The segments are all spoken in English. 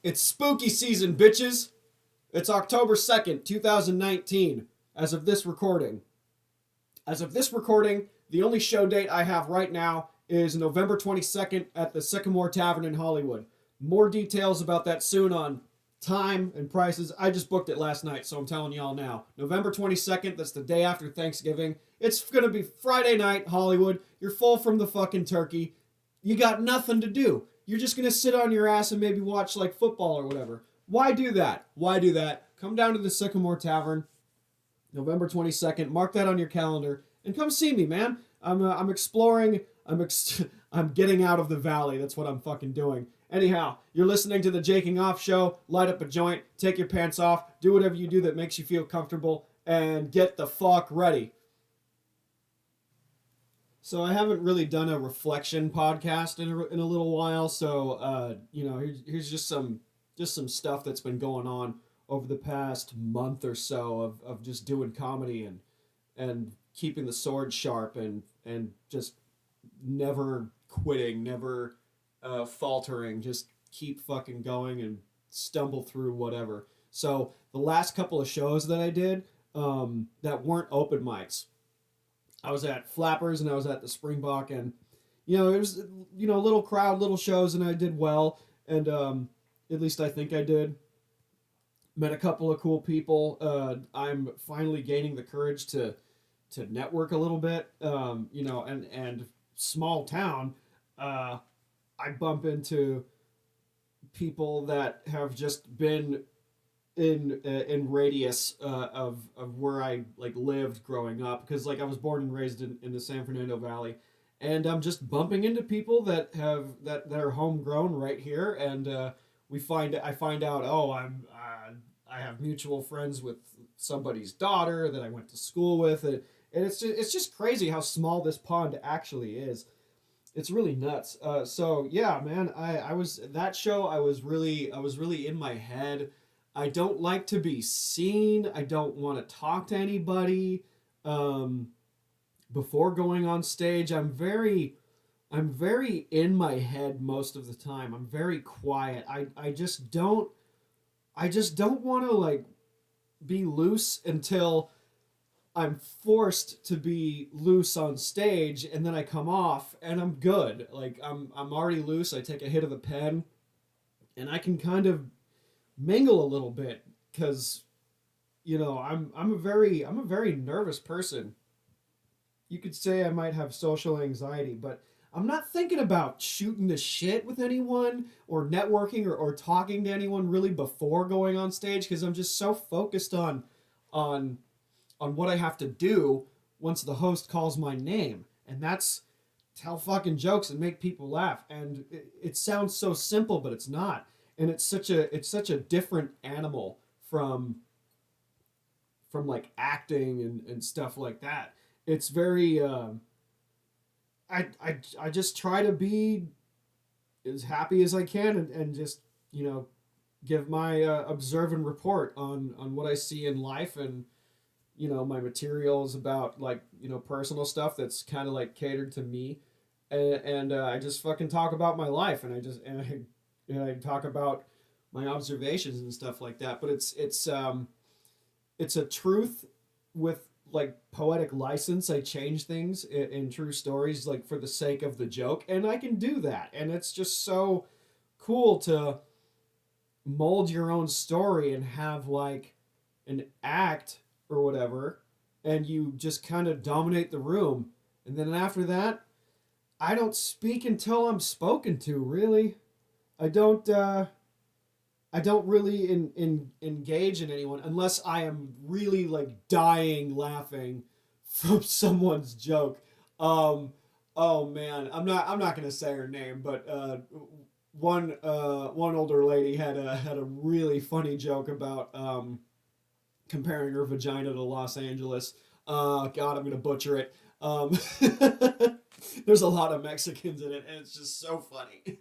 It's spooky season, bitches. It's October 2nd, 2019, as of this recording. As of this recording, the only show date I have right now is November 22nd at the Sycamore Tavern in Hollywood. More details about that soon on time and prices. I just booked it last night, so I'm telling y'all now. November 22nd, that's the day after Thanksgiving. It's going to be Friday night, Hollywood. You're full from the fucking turkey. You got nothing to do. You're just going to sit on your ass and maybe watch like football or whatever. Why do that? Why do that? Come down to the Sycamore Tavern, November 22nd. Mark that on your calendar and come see me, man. I'm exploring. I'm getting out of the valley. That's what I'm fucking doing. Anyhow, you're listening to the Jaking Off Show. Light up a joint, take your pants off, do whatever you do that makes you feel comfortable, and get the fuck ready. So I haven't really done a reflection podcast in a little while. So here's just some stuff that's been going on over the past month or so of just doing comedy and keeping the sword sharp and just never quitting, never faltering, just keep fucking going and stumble through whatever. So the last couple of shows that I did that weren't open mics, I was at Flappers and I was at the Springbok, and it was little crowd, little shows, and I did well, and at least I think I did. Met a couple of cool people. I'm finally gaining the courage to network a little bit. And small town, I bump into people that have just been in radius of where I like lived growing up, because like I was born and raised in the San Fernando Valley, and I'm just bumping into people that are homegrown right here, and I find out, oh, I have mutual friends with somebody's daughter that I went to school with, and it's just crazy how small this pond actually is. It's really nuts. So yeah, man, I was that show. I was really in my head. I don't like to be seen. I don't want to talk to anybody. Um, Before going on stage, I'm very in my head most of the time. I'm very quiet. I just don't want to like be loose until I'm forced to be loose on stage, and then I come off and I'm good. Like I'm already loose. I take a hit of the pen and I can kind of mingle a little bit, cuz I'm a very nervous person. You could say I might have social anxiety, but I'm not thinking about shooting the shit with anyone or networking or talking to anyone really before going on stage, because I'm just so focused on on what I have to do once the host calls my name. And that's tell fucking jokes and make people laugh. And it sounds so simple, but it's not. And it's such a different animal from like acting and stuff like that. It's very I just try to be as happy as I can, and just you know give my observe and report on what I see in life, and my materials about like personal stuff that's kind of like catered to me, and I just fucking talk about my life, and I talk about my observations and stuff like that. But it's a truth with like poetic license. I change things in true stories like for the sake of the joke, and I can do that, and it's just so cool to mold your own story and have like an act or whatever, and you just kind of dominate the room. And then after that, I don't speak until I'm spoken to, really. I don't uh i don't really engage in anyone unless I am really like dying laughing from someone's joke. um oh man, I'm not gonna say her name, but one older lady had a really funny joke about comparing her vagina to Los Angeles. God, I'm gonna butcher it. There's a lot of Mexicans in it, and it's just so funny.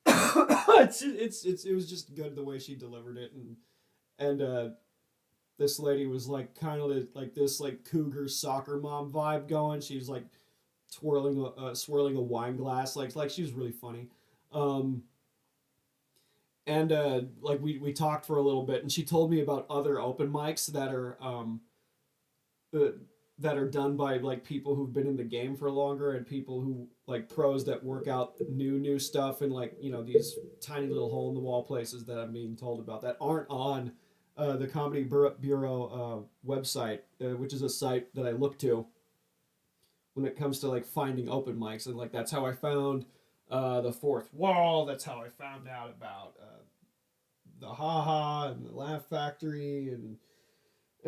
It was just good the way she delivered it, and this lady was like kind of like this like cougar soccer mom vibe going. She was like swirling a wine glass, like she was really funny. Um, and like we talked for a little bit, and she told me about other open mics uh, that are done by like people who've been in the game for longer, and people who like pros that work out new stuff, and like, you know, these tiny little hole in the wall places that I'm being told about that aren't on the Comedy Bureau website, which is a site that I look to when it comes to like finding open mics. And like that's how I found the Fourth Wall. That's how I found out about the Haha and the Laugh Factory, and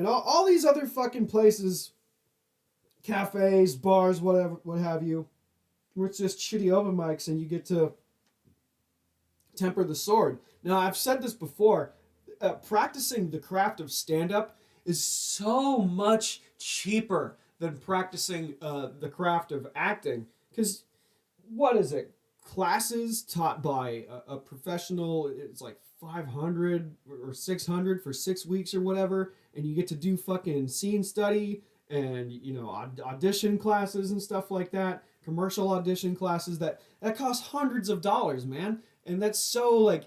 all these other fucking places, cafes, bars, whatever, what have you, where it's just shitty open mics and you get to temper the sword. Now, I've said this before, practicing the craft of stand up is so much cheaper than practicing the craft of acting. Because what is it? Classes taught by a professional, it's like 500 or 600 for 6 weeks or whatever, and you get to do fucking scene study and, you know, audition classes and stuff like that, commercial audition classes that cost hundreds of dollars, man. And that's so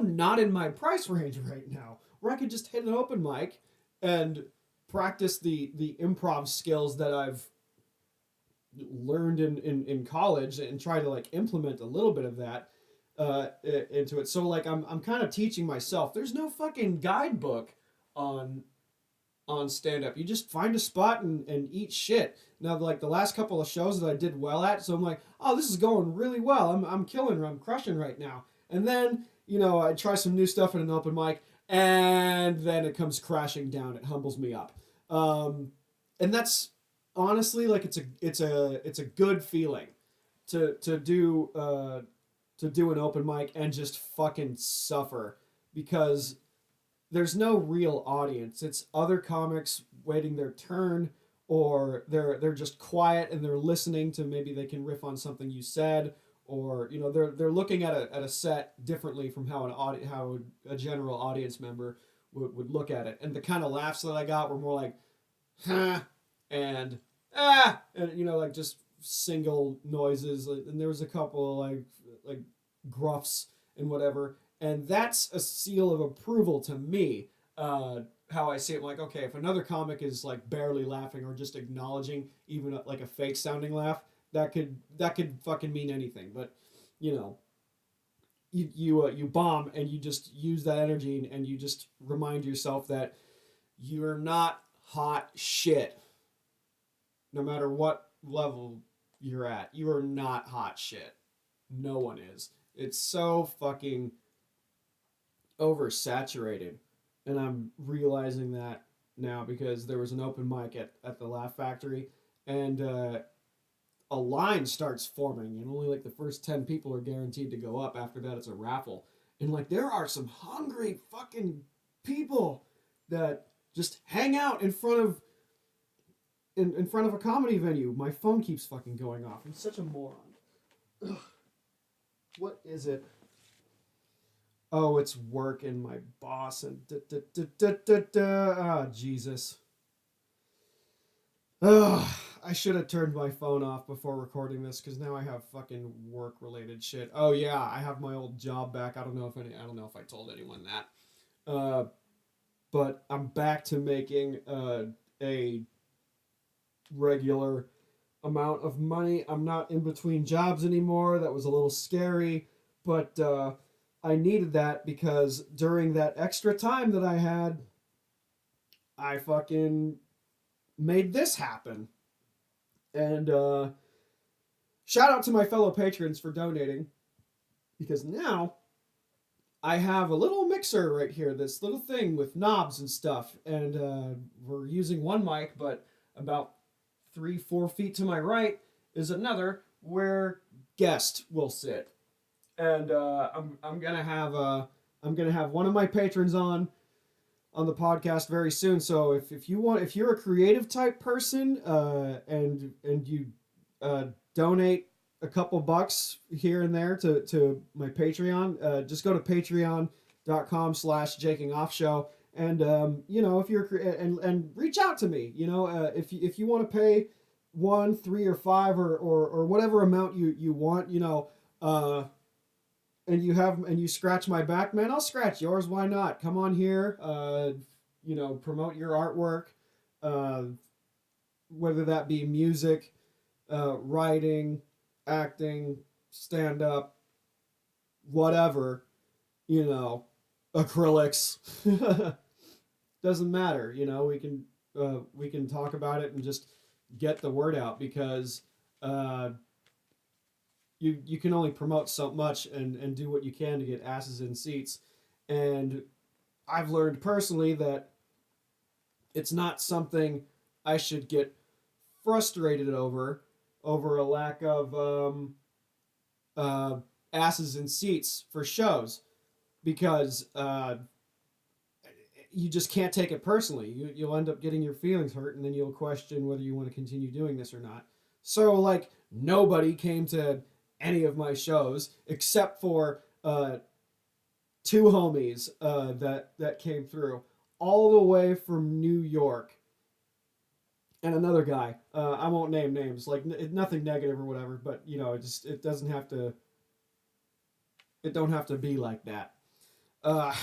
not in my price range right now, where I could just hit an open mic and practice the improv skills that I've learned in college, and try to like implement a little bit of that into it. So like I'm kind of teaching myself. There's no fucking guidebook on stand up. You just find a spot and eat shit. Now, like the last couple of shows that I did well at, so I'm like, oh, this is going really well. I'm killing, I'm crushing right now. And then, you know, I try some new stuff in an open mic, and then it comes crashing down. It humbles me up. And that's honestly like it's a good feeling to do an open mic and just fucking suffer, because there's no real audience. It's other comics waiting their turn, or they're just quiet and they're listening to, maybe they can riff on something you said, or, you know, they're looking at a set differently from how how a general audience member would look at it. And the kind of laughs that I got were more like huh and and, you know, like just single noises, and there was a couple like gruffs and whatever, and that's a seal of approval to me. How I see it, like, okay, if another comic is like barely laughing or just acknowledging even like a fake sounding laugh, that could fucking mean anything. But, you know, you bomb, and you just use that energy, and you just remind yourself that you're not hot shit. No matter what level you're at, you are not hot shit. No one is. It's so fucking oversaturated. And I'm realizing that now, because there was an open mic at the Laugh Factory, and a line starts forming, and only like the first 10 people are guaranteed to go up. After that, it's a raffle. And like, there are some hungry fucking people that just hang out in front of a comedy venue. My phone keeps fucking going off. I'm such a moron. Ugh. What is it? Oh, it's work and my boss and Jesus. Ugh, I should have turned my phone off before recording this, because now I have fucking work related shit. Oh yeah, I have my old job back. I don't know if I told anyone that. But I'm back to making a regular amount of money. I'm not in between jobs anymore. That was a little scary, but I needed that, because during that extra time that I had, I fucking made this happen. And shout out to my fellow patrons for donating, because now I have a little mixer right here, this little thing with knobs and stuff, and we're using one mic, but about 3-4 feet to my right is another where guest will sit. And I'm gonna have one of my patrons on the podcast very soon. So if you're a creative type person, and you donate a couple bucks here and there to my Patreon, just go to patreon.com/jakingoffshow, and you know, if you're and reach out to me, you know, if you want to pay 1, 3, or 5, or whatever amount you want, you know, and you scratch my back, man, I'll scratch yours. Why not? Come on here. Promote your artwork, uh, whether that be music, writing, acting, stand up, whatever. You know, acrylics. Doesn't matter. We can talk about it and just get the word out because uh, you can only promote so much and do what you can to get asses in seats. And I've learned personally that it's not something I should get frustrated over a lack of uh, asses in seats for shows because you just can't take it personally. You'll end up getting your feelings hurt, and then you'll question whether you want to continue doing this or not. So, like, nobody came to any of my shows except for two homies that came through all the way from New York, and another guy. I won't name names, like nothing negative or whatever, but it doesn't have to. It don't have to be like that. Uh,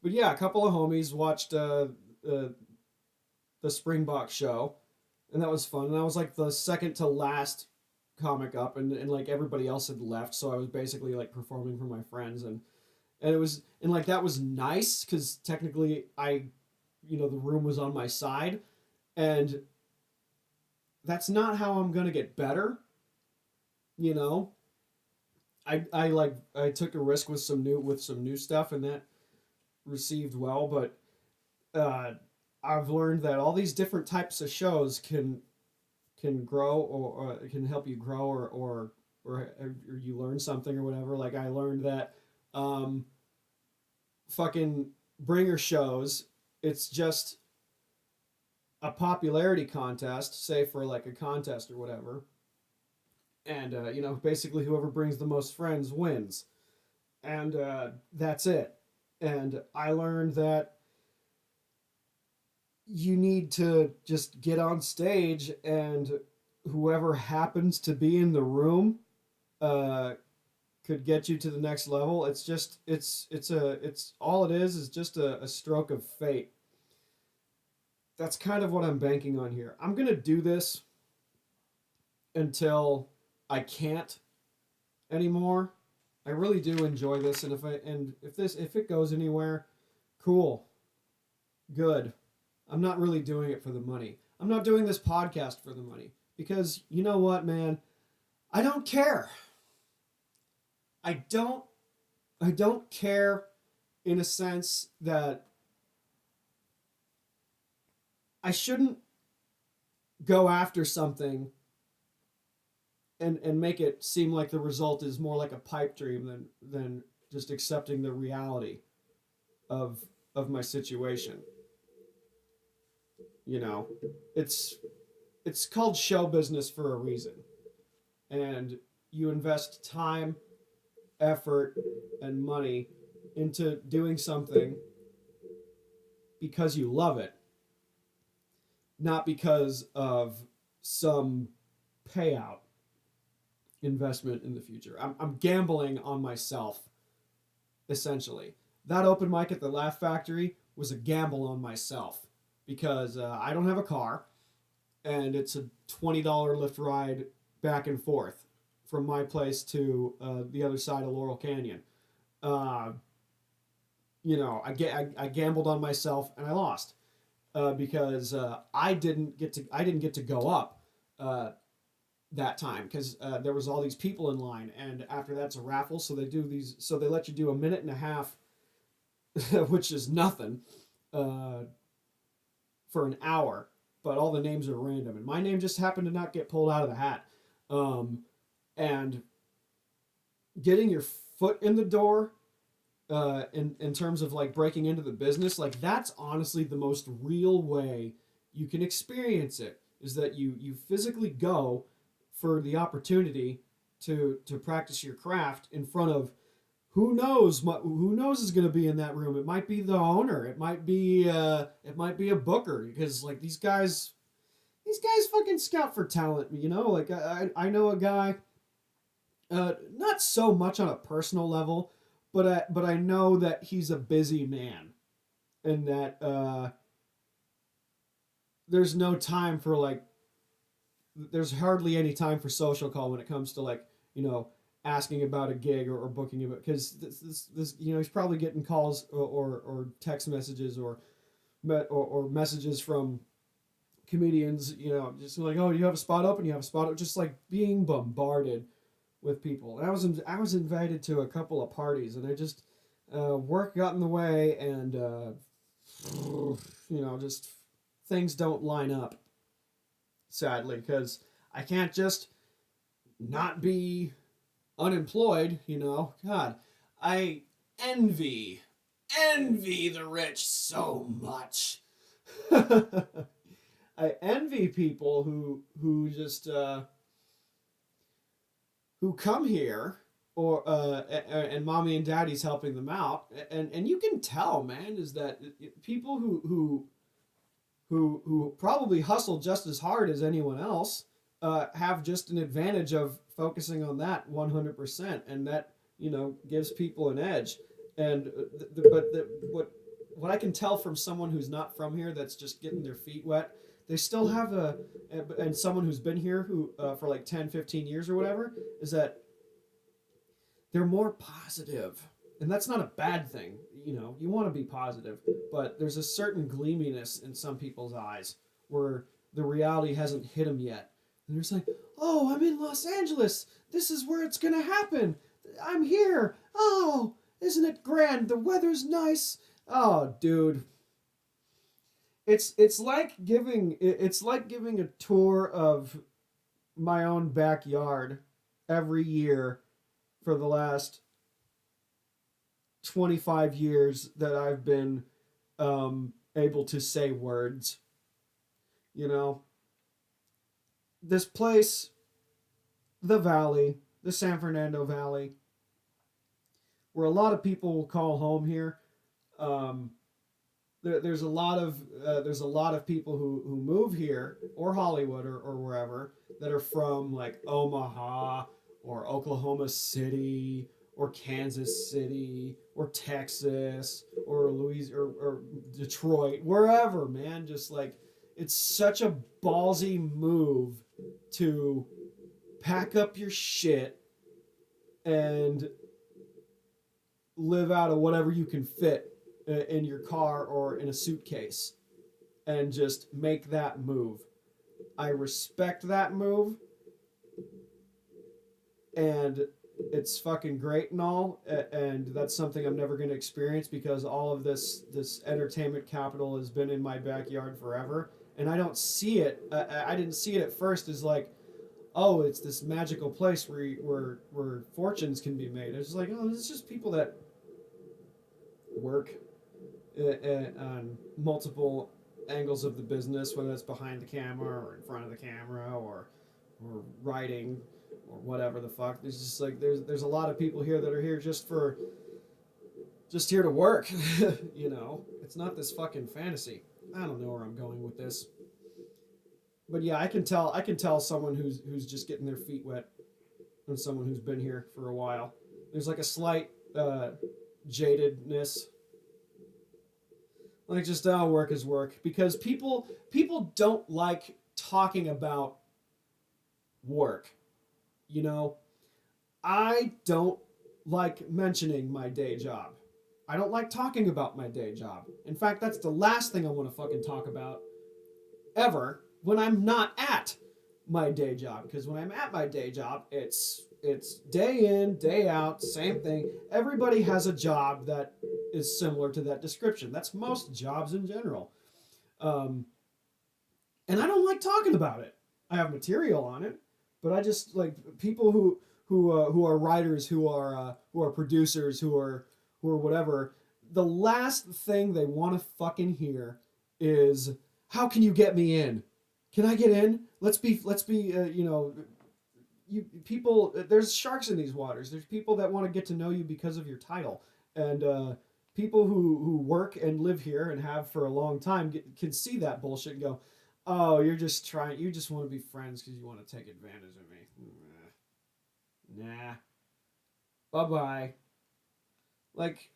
but yeah, a couple of homies watched uh, the Springbok show, and that was fun. And I was like the second to last comic up, and like everybody else had left, so I was basically like performing for my friends, and it was and like that was nice because technically the room was on my side, and that's not how I'm gonna get better, you know. I took a risk with some new stuff, and that received well, but uh, I've learned that all these different types of shows can grow or can help you grow or you learn something or whatever. Like I learned that um, fucking bringer shows, it's just a popularity contest, say for like a contest or whatever, and basically whoever brings the most friends wins, and that's it. And I learned that you need to just get on stage and whoever happens to be in the room uh, could get you to the next level. It's just it's all it is just a stroke of fate. That's kind of what I'm banking on here. I'm gonna do this until I can't anymore. I really do enjoy this, and if it goes anywhere, cool, good. I'm not really doing it for the money. I'm not doing this podcast for the money because you know what, man, I don't care. I don't I don't care in a sense that I shouldn't go after something and make it seem like the result is more like a pipe dream than just accepting the reality of of my situation. You know, it's it's called show business for a reason, and you invest time, effort, and money into doing something because you love it, not because of some payout investment in the future. I'm gambling on myself, essentially. That open mic at the Laugh Factory was a gamble on myself because I don't have a car and it's a $20 lift ride back and forth from my place to the other side of Laurel Canyon. Uh, I gambled on myself and I lost because I didn't get to go up uh, that time because there was all these people in line, and after that's a raffle, so they let you do a minute and a half, which is nothing, uh, for an hour, but all the names are random, and my name just happened to not get pulled out of the hat, um, and getting your foot in the door. In terms of like breaking into the business, like that's honestly the most real way you can experience it is that you physically go for the opportunity to practice your craft in front of who knows is going to be in that room. It might be the owner. It might be a booker because like these guys fucking scout for talent. Like I know a guy Not so much on a personal level, but I know that he's a busy man, and that there's no time for like there's hardly any time for social call when it comes to like asking about a gig or booking it because this he's probably getting calls or text messages or messages from comedians, just like, oh, you have a spot open, you have a spot open, just like being bombarded with people. And I was invited to a couple of parties, and I just work got in the way, and just things don't line up, sadly, because I can't just not be unemployed. God, I envy envy the rich so much. I envy people who just who come here or and mommy and daddy's helping them out, and you can tell, man, is that people who probably hustle just as hard as anyone else have just an advantage of focusing on that 100%, and that gives people an edge. And what I can tell from someone who's not from here, that's just getting their feet wet, they still have and someone who's been here who for like 10, 15 years or whatever, is that they're more positive. And that's not a bad thing. You want to be positive, but there's a certain gleaminess in some people's eyes where the reality hasn't hit them yet. And they're just like, oh, I'm in Los Angeles. This is where it's going to happen. I'm here. Oh, isn't it grand? The weather's nice. Oh, dude. It's like giving a tour of my own backyard every year for the last 25 years that I've been able to say words. This place, the Valley, the San Fernando Valley, where a lot of people will call home here. There's a lot of people who move here or Hollywood or wherever that are from like Omaha or Oklahoma City or Kansas City or Texas or Louisiana or Detroit, wherever, man. Just like, it's such a ballsy move to pack up your shit and live out of whatever you can fit in your car or in a suitcase and just make that move. I respect that move, and it's fucking great and all, and that's something I'm never going to experience because all of this entertainment capital has been in my backyard forever, and I don't see it. I didn't see it at first as like, oh, it's this magical place where fortunes can be made. It's like, oh, it's just people that work on multiple angles of the business, whether it's behind the camera or in front of the camera or writing or whatever the fuck. There's just like there's a lot of people here that are here just here to work. It's not this fucking fantasy. I don't know where I'm going with this, but yeah, I can tell someone who's just getting their feet wet and someone who's been here for a while. There's like a slight jadedness. Like, just work is work, because people don't like talking about work. I don't like mentioning my day job. I don't like talking about my day job. In fact, that's the last thing I want to fucking talk about ever when I'm not at my day job. Because when I'm at my day job, it's day in, day out, same thing. Everybody has a job that is similar to that description. That's most jobs in general. And I don't like talking about it. I have material on it, but I just like people who are writers, who are producers, who are whatever. The last thing they want to fucking hear is, how can you get me in? Can I get in? Let's be people, there's sharks in these waters. There's people that want to get to know you because of your title, and people who work and live here and have for a long time can see that bullshit and go, oh, you just want to be friends because you want to take advantage of me. Nah. Bye-bye. Like,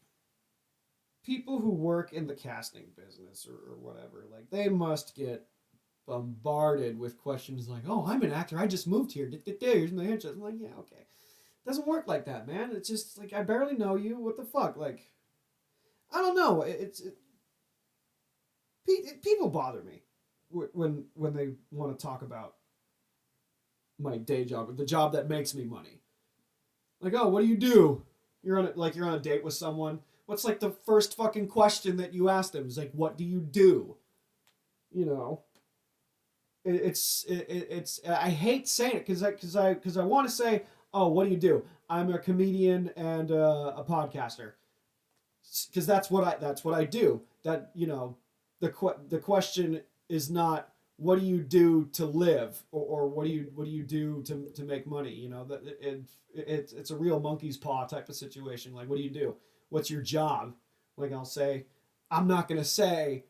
people who work in the casting business or whatever, like, they must get bombarded with questions like, "Oh, I'm an actor. I just moved here. Here's my headshot." I'm like, yeah, okay. It doesn't work like that, man. It's just like I barely know you. What the fuck? Like, I don't know. People bother me when they want to talk about my day job, the job that makes me money. Like, oh, what do you do? You're on a date with someone. What's like the first fucking question that you ask them? Is like, what do you do? You know, it's I hate saying it because I want to say, oh, what do you do? I'm a comedian and a podcaster because that's what I do. That the question is not what do you do to live or what do you do to make money. That it's a real monkey's paw type of situation. Like, what do you do? What's your job? Like, I'll say, I'm not gonna say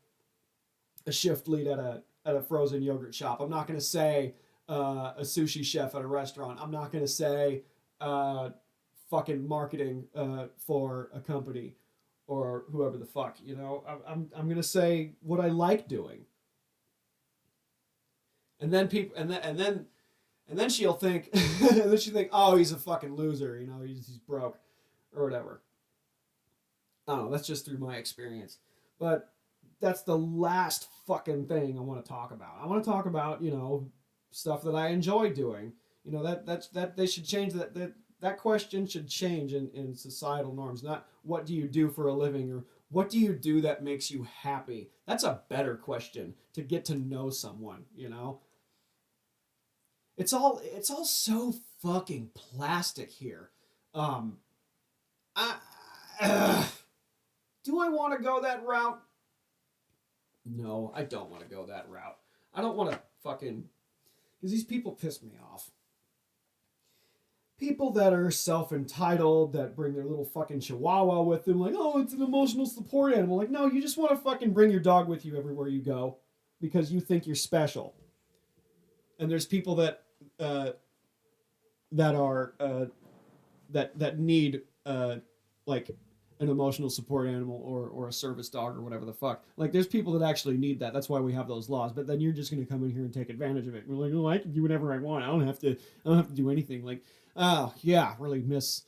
a shift lead at a frozen yogurt shop. I'm not gonna say a sushi chef at a restaurant. I'm not gonna say fucking marketing for a company or whoever the fuck. I'm gonna say what I like doing. And then people and then she'll think and then she'll think, oh, he's a fucking loser. He's broke or whatever. I don't know. That's just through my experience, but that's the last fucking thing I want to talk about. I want to talk about stuff that I enjoy doing. That they should change that question should change in societal norms. Not what do you do for a living or what do you do that makes you happy. That's a better question to get to know someone. It's all so fucking plastic here. Um, I, do I want to go that route? No, I don't want to go that route. I don't want to fucking because these people piss me off. People that are self-entitled, that bring their little fucking chihuahua with them, like, oh, it's an emotional support animal. Like, no, you just want to fucking bring your dog with you everywhere you go because you think you're special. And there's people that are that need like an emotional support animal or a service dog or whatever the fuck. Like, there's people that actually need that. That's why we have those laws. But then you're just going to come in here and take advantage of it. We're like, oh, I can do whatever I want. I don't have to do anything. Like, oh yeah, really miss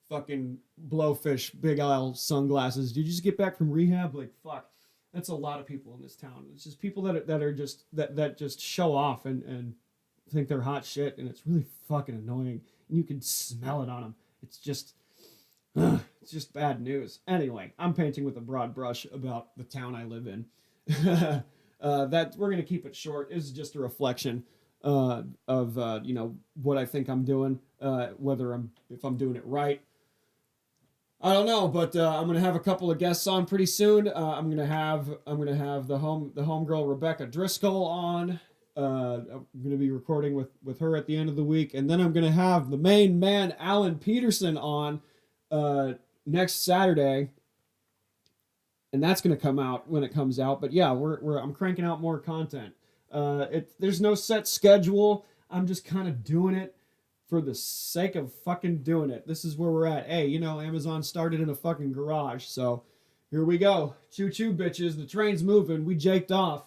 fucking Blowfish Big Isle sunglasses. Did you just get back from rehab? Like, fuck. That's a lot of people in this town. It's just people that are just that just show off and think they're hot shit, and it's really fucking annoying. And you can smell it on them. It's just bad news. Anyway, I'm painting with a broad brush about the town I live in. That we're gonna keep it short. It's just a reflection of what I think I'm doing, if I'm doing it right. I don't know, but I'm gonna have a couple of guests on pretty soon. I'm gonna have the homegirl Rebecca Driscoll on. I'm gonna be recording with her at the end of the week, and then I'm gonna have the main man Alan Peterson on next Saturday, and that's gonna come out when it comes out. But yeah, I'm cranking out more content. There's no set schedule. I'm just kind of doing it for the sake of fucking doing it. This is where we're at. Hey, Amazon started in a fucking garage, so here we go. Choo choo, bitches. The train's moving. We jaked off.